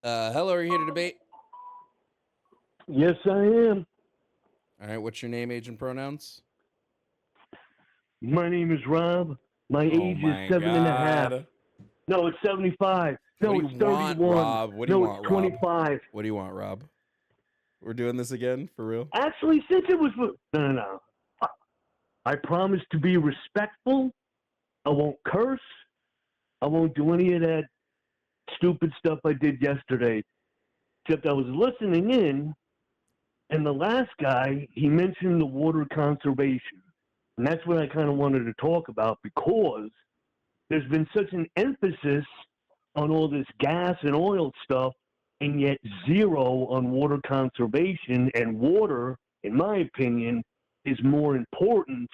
Hello, are you here to debate? Yes, I am. All right, what's your name, age, and pronouns? My name is Rob. My Oh age is my 7.5. God. No, it's 75. What No, do you it's want, 31. Rob? What do you No, it's want, Rob? 25. What do you want, Rob? We're doing this again? For real? Actually, since it was. No. I promise to be respectful. I won't curse. I won't do any of that stupid stuff I did yesterday. Except I was listening in, and the last guy, he mentioned the water conservation. And that's what I kind of wanted to talk about because there's been such an emphasis on all this gas and oil stuff, and yet zero on water conservation. And water, in my opinion, is more important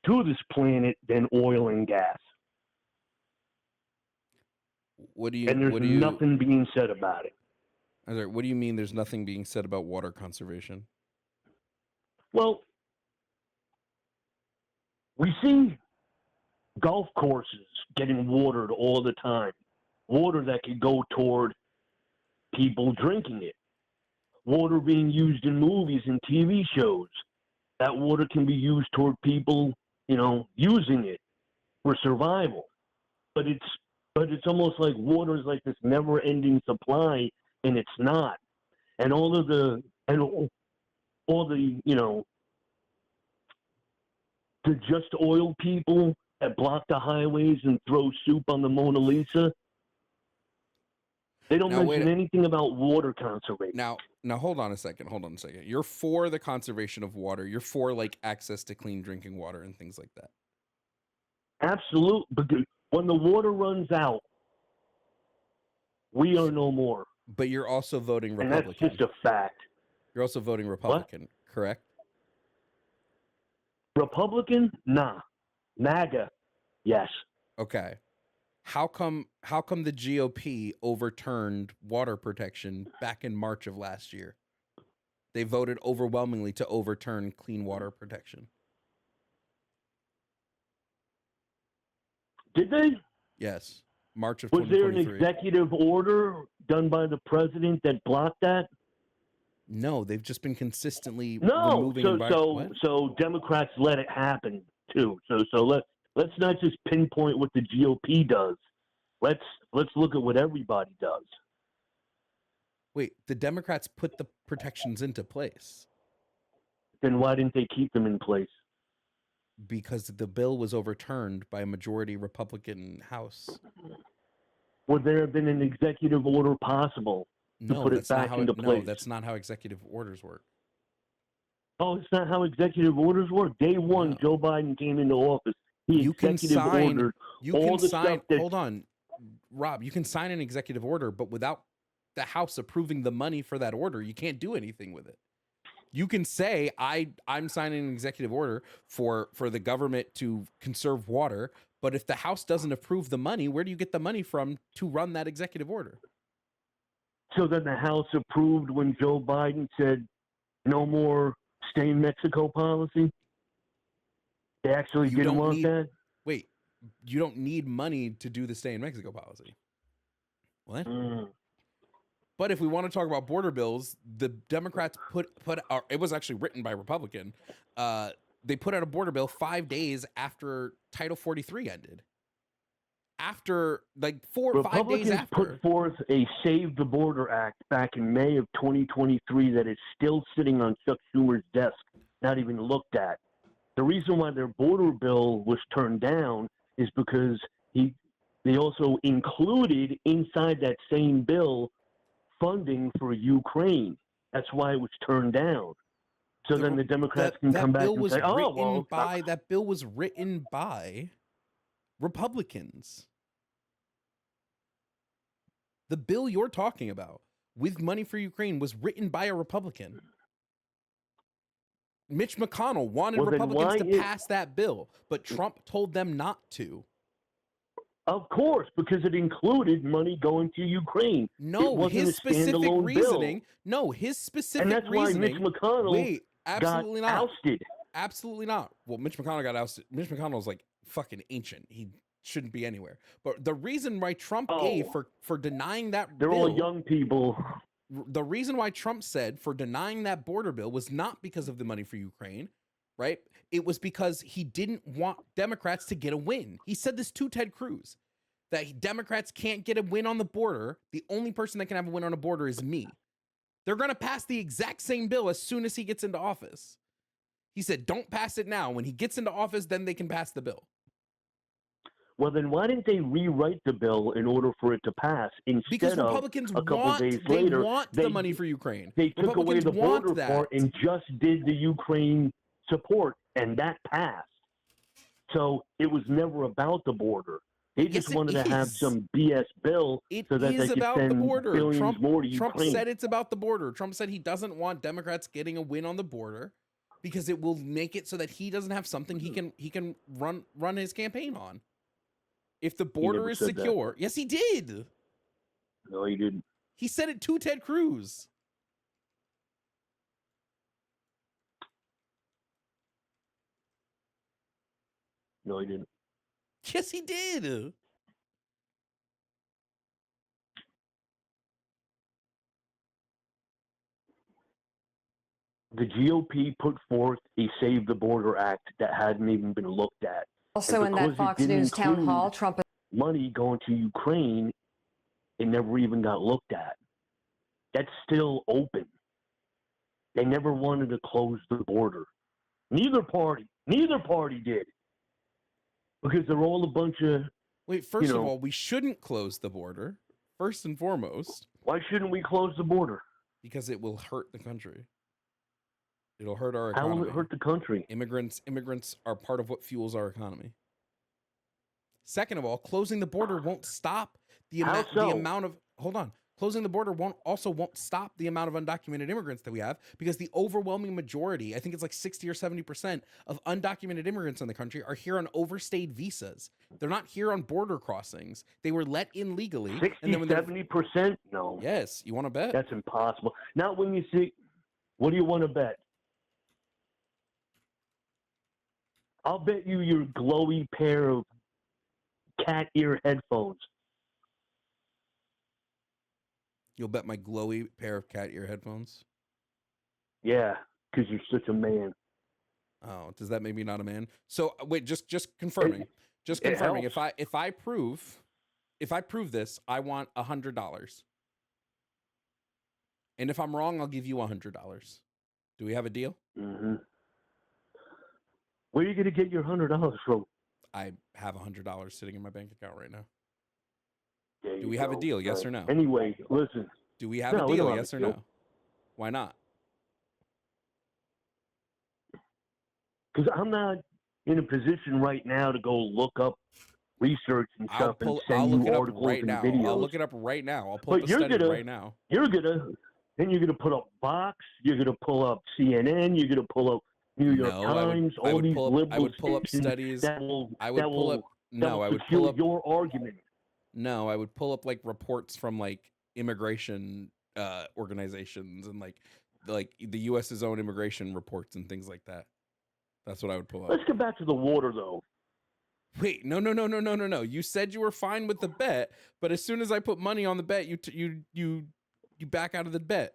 to this planet than oil and gas. What do you And there's what do you nothing being said about it. I'm sorry, what do you mean there's nothing being said about water conservation? Well, we see golf courses getting watered all the time. Water that could go toward people drinking it. Water being used in movies and TV shows. That water can be used toward people, using it for survival. But it's almost like water is like this never-ending supply, and it's not. And all the the just oil people that block the highways and throw soup on the Mona Lisa. They don't Now wait. mention anything about water conservation. Now hold on a second. Hold on a second. You're for the conservation of water. You're for like access to clean drinking water and things like that. Absolutely. Because when the water runs out, we are no more. But you're also voting And that's Republican. just a fact. You're also voting Republican, correct? Republican? Nah. MAGA? Yes. Okay. How come the GOP overturned water protection back in March of last year? They voted overwhelmingly to overturn clean water protection. Did they? Yes. March of Was there an 2023. executive order done by the president that blocked that? No, they've just been consistently No. removing So Democrats let it happen too. So let's not just pinpoint what the GOP does. Let's look at what everybody does. Wait, the Democrats put the protections into place Then why didn't they keep them in place? because the bill was overturned by a majority Republican House. Would there have been an executive order possible to put it back into place? No, that's not how executive orders work. Oh, it's not how executive orders work. Day one, No. Joe Biden came into office. He ordered all the stuff that. Hold on, Rob. You can sign an executive order, but without the House approving the money for that order, you can't do anything with it. You can say I'm signing an executive order for the government to conserve water, but if the House doesn't approve the money, where do you get the money from to run that executive order? So then the House approved when Joe Biden said no more stay in Mexico policy? They actually didn't want that? Wait, you don't need money to do the stay in Mexico policy. What? But if we want to talk about border bills, the Democrats it was actually written by a Republican. They put out a border bill 5 days after Title 43 ended. After like 4 or 5 days after. Put forth a Save the Border Act back in May of 2023 that is still sitting on Chuck Schumer's desk, not even looked at. The reason why their border bill was turned down is because they also included inside that same bill funding for Ukraine. That's why it was turned down. So then the Democrats can come back and say, that bill was written by Republicans. The bill you're talking about with money for Ukraine was written by a Republican. Mitch McConnell wanted Republicans to pass that bill, but Trump told them not to. Of course, because it included money going to Ukraine. No, his specific reasoning. Bill. No, his specific and that's reasoning. Why Mitch McConnell absolutely got not. Ousted. Absolutely not. Well, Mitch McConnell got ousted. Mitch McConnell's like fucking ancient. He shouldn't be anywhere. But the reason why Trump gave for denying that they're bill, all young people. The reason why Trump said for denying that border bill was not because of the money for Ukraine, right? It was because he didn't want Democrats to get a win. He said this to Ted Cruz, that Democrats can't get a win on the border. The only person that can have a win on a border is me. They're going to pass the exact same bill as soon as he gets into office. He said, don't pass it now. When he gets into office, then they can pass the bill. Well, then why didn't they rewrite the bill in order for it to pass? Because Instead Republicans of a couple days later, want the money for Ukraine. They took away the border that. part and just did the Ukraine support, and that passed. So it was never about the border. They just wanted to have some BS bill so that they could send billions more to Ukraine. Trump said it's about the border. Trump said he doesn't want Democrats getting a win on the border because it will make it so that he doesn't have something he can run his campaign on. If the border is secure. Yes, he did. No, he didn't. He said it to Ted Cruz. No, he didn't. Yes, he did. The GOP put forth a Save the Border Act that hadn't even been looked at. Also, in that Fox News town hall, Trump money going to Ukraine, it never even got looked at. That's still open. They never wanted to close the border. Neither party did. Because they're all a bunch of... Wait, first of all, we shouldn't close the border, first and foremost. Why shouldn't we close the border? Because it will hurt the country. It'll hurt our economy. How will it hurt the country? Immigrants are part of what fuels our economy. Second of all, closing the border won't stop the amount of closing the border won't stop the amount of undocumented immigrants that we have, because the overwhelming majority, I think it's like 60 or 70% of undocumented immigrants in the country are here on overstayed visas. They're not here on border crossings. They were let in legally. 60, 70%? No. Yes. You want to bet? That's impossible. Not when you see, what do you want to bet? I'll bet you your glowy pair of cat ear headphones. You'll bet my glowy pair of cat ear headphones? Yeah, because you're such a man. Oh, does that make me not a man? So wait, just confirming. Just confirming. If I prove this, I want $100. And if I'm wrong, I'll give you $100. Do we have a deal? Mm-hmm. Where are you going to get your $100 from? I have $100 sitting in my bank account right now. Do we have a deal? Yes or no? Anyway, listen. Do we have a deal? Yes or no? Why not? Because I'm not in a position right now to go look up research and stuff and send you articles and videos. I'll look it up right now. I'll pull up the study right now. You're gonna put up Fox. You're gonna pull up CNN. You're gonna pull up New York Times. I would pull up studies. I would pull up your argument. No, I would pull up like reports from like immigration organizations and like the U.S.'s own immigration reports and things like that. That's what I would pull up. Let's get back to the water, though. Wait, no. You said you were fine with the bet, but as soon as I put money on the bet, you back out of the bet.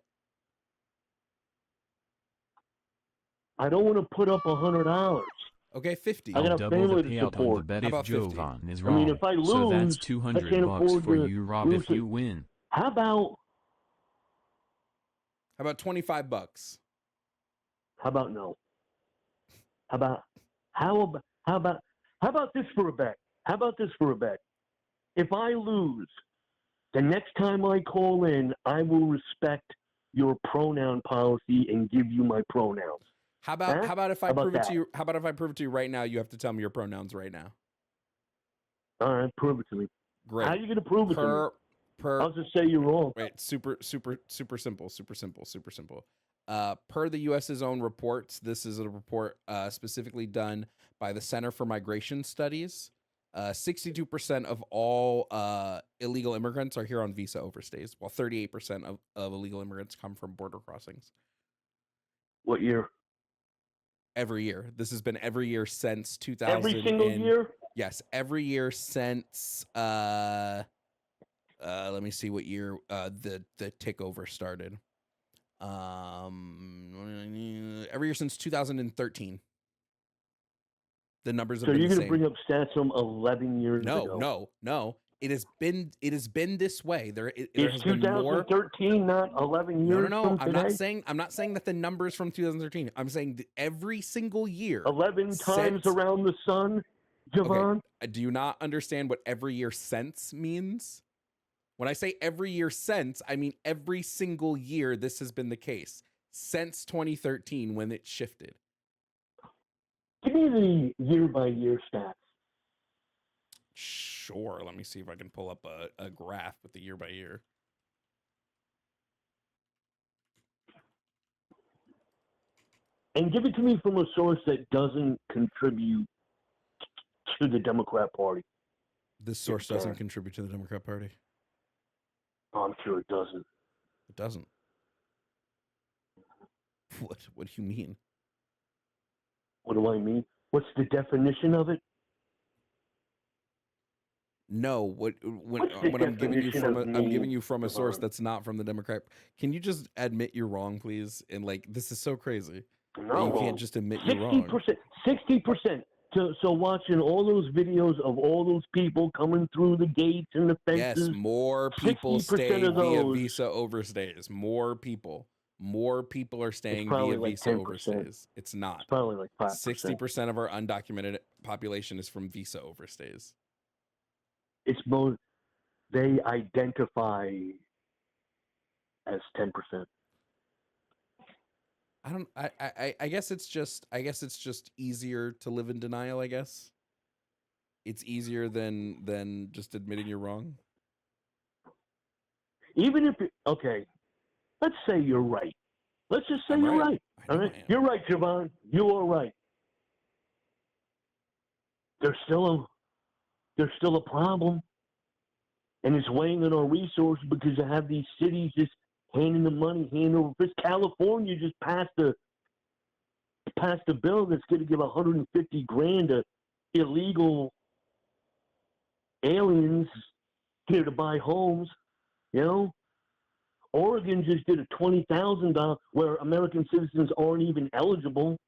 I don't want to put up $100. Okay, 50. I got a family to support. On the bet if Jovan is wrong. I mean, if I lose, so that's $200 for you, Rob, if you win. How about $25? How about no? How about this for a bet? How about this for a bet? If I lose, the next time I call in, I will respect your pronoun policy and give you my pronouns. How about if I prove it to you? How about if I prove it to you right now? You have to tell me your pronouns right now. All right, prove it to me. Great. How are you going to prove it to me? I'll just say you're wrong. Wait, super simple. Per the U.S.'s own reports, this is a report specifically done by the Center for Migration Studies. 62% of all illegal immigrants are here on visa overstays, while 38% of illegal immigrants come from border crossings. What year? Every year. This has been every year since 2000. Every single year? Yes, every year since let me see what year the takeover started. Every year since 2013. The numbers have So been you're the going to same. bring up stats from 11 years ago? No. It has been this way. There It's has been more. 2013, not 11 years No. from today? I'm not saying that the numbers from 2013. I'm saying that every single year. 11 times around the sun, Jovan? Okay. Do you not understand what every year since means? When I say every year since, I mean every single year this has been the case. Since 2013 when it shifted. Give me the year-by-year stats. Sure. Let me see if I can pull up a graph with the year by year. And give it to me from a source that doesn't contribute to the Democrat Party. This source doesn't contribute to the Democrat Party. Oh, I'm sure it doesn't. It doesn't. What do you mean? What do I mean? What's the definition of it? No, when I'm giving you from a source that's not from the Democrat. Can you just admit you're wrong, please? And like, this is so crazy. No, you can't just admit you're wrong. 60%. So watching all those videos of all those people coming through the gates and the fences. Yes, more people stay via visa overstays. More people are staying via visa 10%. Overstays. It's not. It's probably like 5%. 60% of our undocumented population is from visa overstays. It's most they identify as 10%. I guess it's just easier to live in denial, I guess. It's easier than just admitting you're wrong. Even if okay, let's say you're right. Let's just say you're right. All right? You're right, Jovan. You are right. There's still a problem. And it's weighing on our resources because you have these cities just handing the money hand over fist. California just passed a bill that's going to give $150,000 to illegal aliens here to buy homes. You know, Oregon just did a $20,000 where American citizens aren't even eligible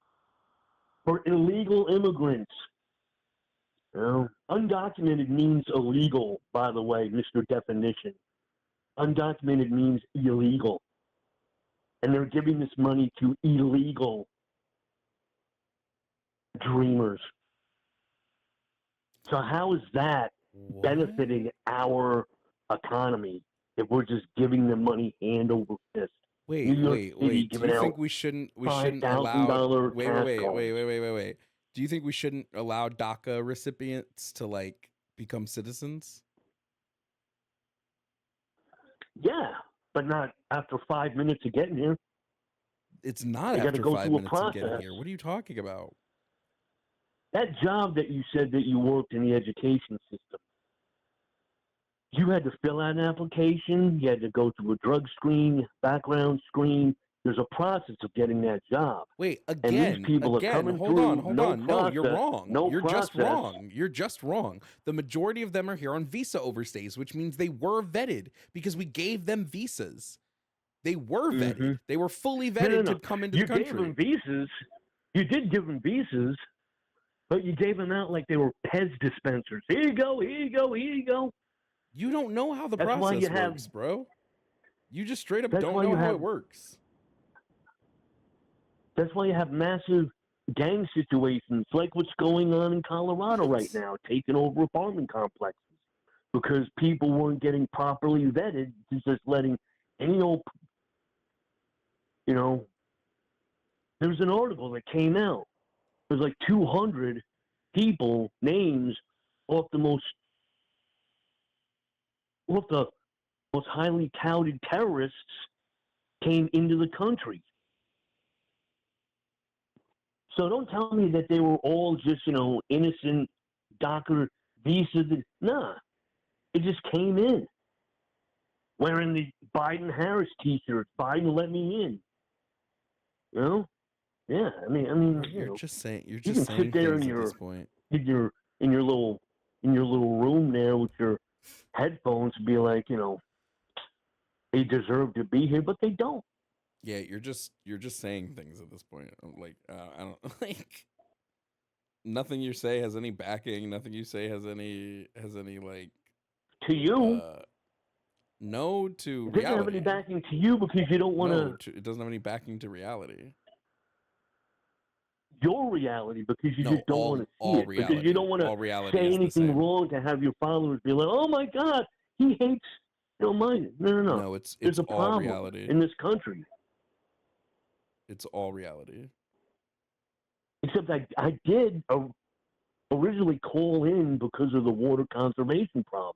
for illegal immigrants. You know, undocumented means illegal, by the way, Mr. Definition. Undocumented means illegal. And they're giving this money to illegal dreamers. So how is that benefiting our economy if we're just giving them money hand over fist? Wait. Do you think we shouldn't allow wait. Do you think we shouldn't allow DACA recipients to like become citizens? Yeah, but not after 5 minutes of getting here. It's not after 5 minutes of getting here. What are you talking about? That job that you said that you worked in the education system, you had to fill out an application. You had to go through a drug screen, background screen. There's a process of getting that job. Wait, again, hold on. No, you're wrong. You're just wrong. The majority of them are here on visa overstays, which means they were vetted because we gave them visas. They were vetted. Mm-hmm. They were fully vetted to come into the country. You gave them visas. You did give them visas, but you gave them out like they were Pez dispensers. Here you go. You don't know how the process works, bro. You just straight up don't know how it works. That's why you have massive gang situations like what's going on in Colorado right now, taking over apartment complexes because people weren't getting properly vetted, just letting any old, you know, there was an article that came out. There's like 200 people, names off the most highly touted terrorists came into the country. So don't tell me that they were all just, innocent DACA visas. Nah, it just came in. Wearing the Biden-Harris T-shirt. Biden let me in. You know? Yeah, I mean, you're just saying sit there things at this point. In in your little room there with your headphones and be like, they deserve to be here, but they don't. Yeah, you're just saying things at this point. Like I don't like nothing you say has any backing. Nothing you say has any like to you. No, to it reality. It doesn't have any backing to you because you don't want it doesn't have any backing to reality. Your reality because you just don't want to see it. Reality. Because you don't want to say anything wrong to have your followers be like, oh my God, he hates mine. No. No, it's There's a all problem reality in this country. It's all reality. Except I did originally call in because of the water conservation problem.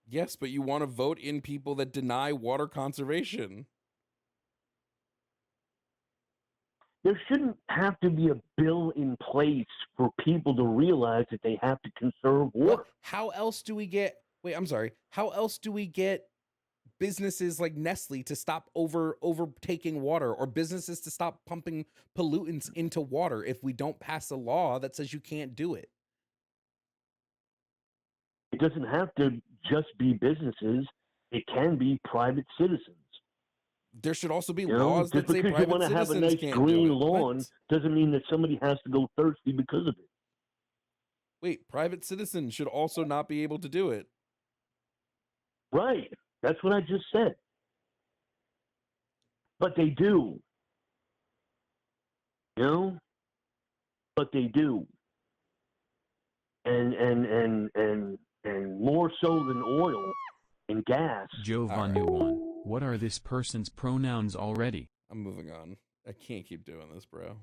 Yes, but you want to vote in people that deny water conservation. There shouldn't have to be a bill in place for people to realize that they have to conserve water. But how else do we get how else do we get businesses like Nestle to stop overtaking water, or businesses to stop pumping pollutants into water if we don't pass a law that says you can't do it? It doesn't have to just be businesses. It can be private citizens. There should also be laws that say private citizens can't do it. Just because you want to have a nice green lawn doesn't mean that somebody has to go thirsty because of it. Wait, private citizens should also not be able to do it. Right. That's what I just said. But they do. But they do. And more so than oil and gas. Jovan, what are this person's pronouns already? I'm moving on. I can't keep doing this, bro.